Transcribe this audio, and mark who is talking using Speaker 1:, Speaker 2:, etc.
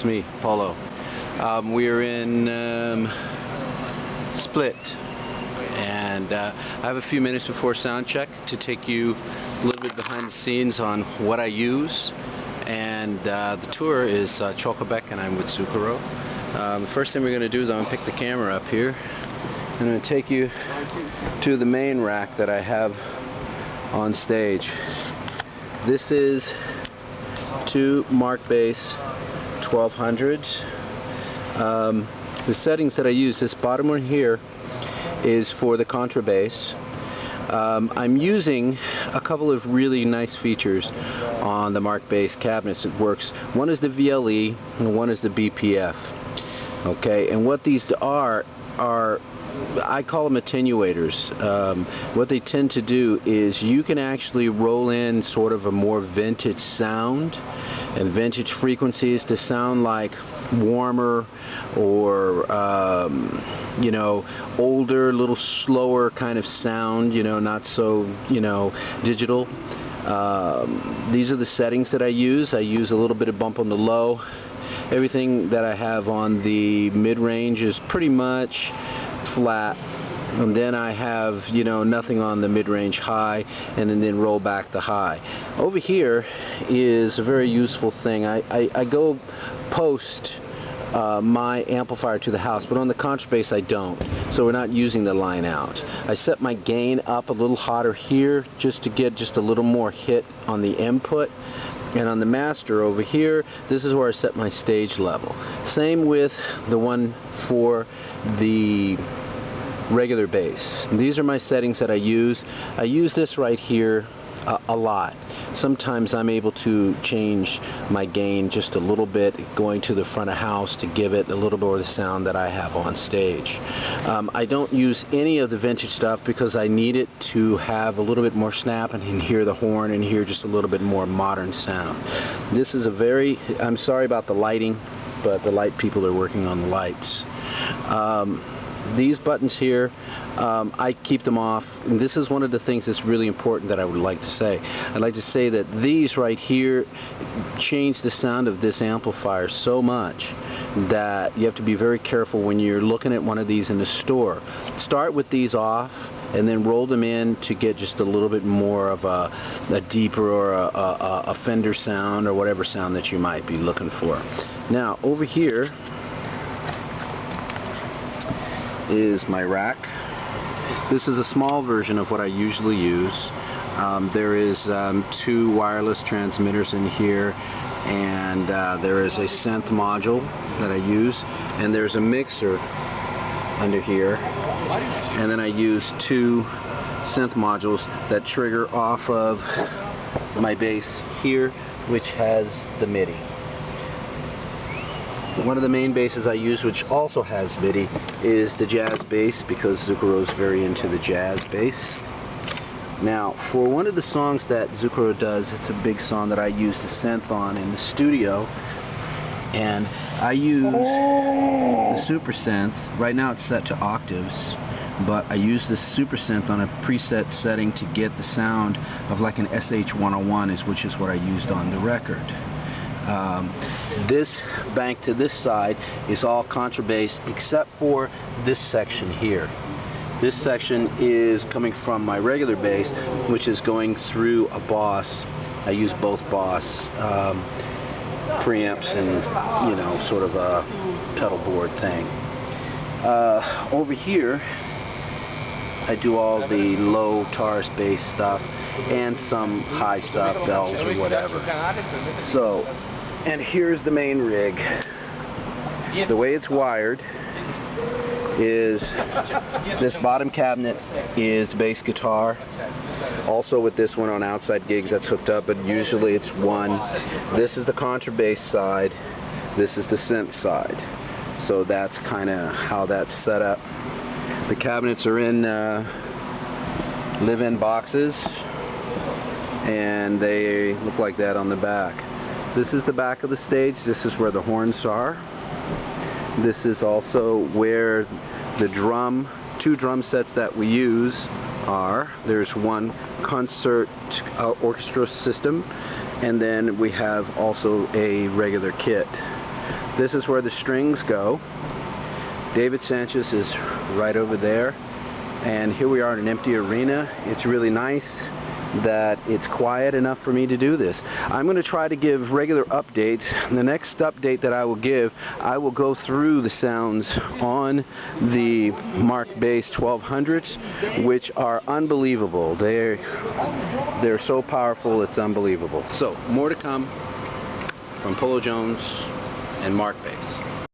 Speaker 1: It's me, Paulo. We're in Split, and I have a few minutes before sound check to take you a little bit behind the scenes on what I use. And the tour is Cholcobek, and I'm with Zucchero. The first thing we're going to do is I'm going to pick the camera up here. I'm going to take you to the main rack that I have on stage. This is two Mark Bass 1200s. The settings that I use, this bottom one here is for the contrabass. I'm using a couple of really nice features on the Mark Bass cabinets. It works. One is the VLE and one is the BPF. Okay, and what these are I call them attenuators. What they tend to do is you can actually roll in sort of a more vintage sound and vintage frequencies to sound like warmer or you know, older, little slower kind of sound, you know, not so, you know, digital. These are the settings that I use. I use a little bit of bump on the low. Everything that I have on the mid-range is pretty much flat, and then I have, you know, nothing on the mid-range high, and then roll back the high. Over here is a very useful thing. I go post my amplifier to the house, but on the contrabass I don't, so we're not using the line out. I set my gain up a little hotter here just to get just a little more hit on the input. And on the master over here, this is where I set my stage level. Same with the one for the regular bass. These are my settings that I use. I use this right here a lot. Sometimes I'm able to change my gain just a little bit, going to the front of house to give it a little bit of the sound that I have on stage. I don't use any of the vintage stuff because I need it to have a little bit more snap and hear the horn and hear just a little bit more modern sound. This is a very, I'm sorry about the lighting, but the light people are working on the lights. These buttons here, I keep them off. And this is one of the things that's really important that I would like to say. I'd like to say that these right here change the sound of this amplifier so much that you have to be very careful when you're looking at one of these in the store. Start with these off and then roll them in to get just a little bit more of a deeper or a Fender sound or whatever sound that you might be looking for. Now over here is my rack. This is a small version of what I usually use. There is two wireless transmitters in here, and there is a synth module that I use, and there's a mixer under here, and then I use two synth modules that trigger off of my bass here, which has the MIDI. One of the main basses I use, which also has MIDI, is the jazz bass, because Zucchero is very into the jazz bass. Now, for one of the songs that Zucchero does, it's a big song that I use the synth on in the studio, and I use the Super Synth. Right now it's set to octaves, but I use the Super Synth on a preset setting to get the sound of like an SH-101, which is what I used on the record. This bank to this side is all contrabass except for this section here. This section is coming from my regular bass, which is going through a Boss. I use both Boss preamps and, you know, sort of a pedal board thing. Over here I do all the low Taurus bass stuff and some high stuff, bells or whatever. So, and here's the main rig. The way it's wired is this bottom cabinet is the bass guitar. Also with this one on outside gigs that's hooked up, but usually it's one. This is the contrabass side. This is the synth side. So that's kind of how that's set up. The cabinets are in live-in boxes, and they look like that on the back. This is the back of the stage. This is where the horns are. This is also where the two drum sets that we use are. There's one concert orchestra system, and then we have also a regular kit. This is where the strings go. David Sanchez is right over there, and here we are in an empty arena. It's really nice that it's quiet enough for me to do this. I'm going to try to give regular updates. The next update that I will give, I will go through the sounds on the Mark Bass 1200s, which are unbelievable. They're so powerful, it's unbelievable. So, more to come from Polo Jones and Mark Bass.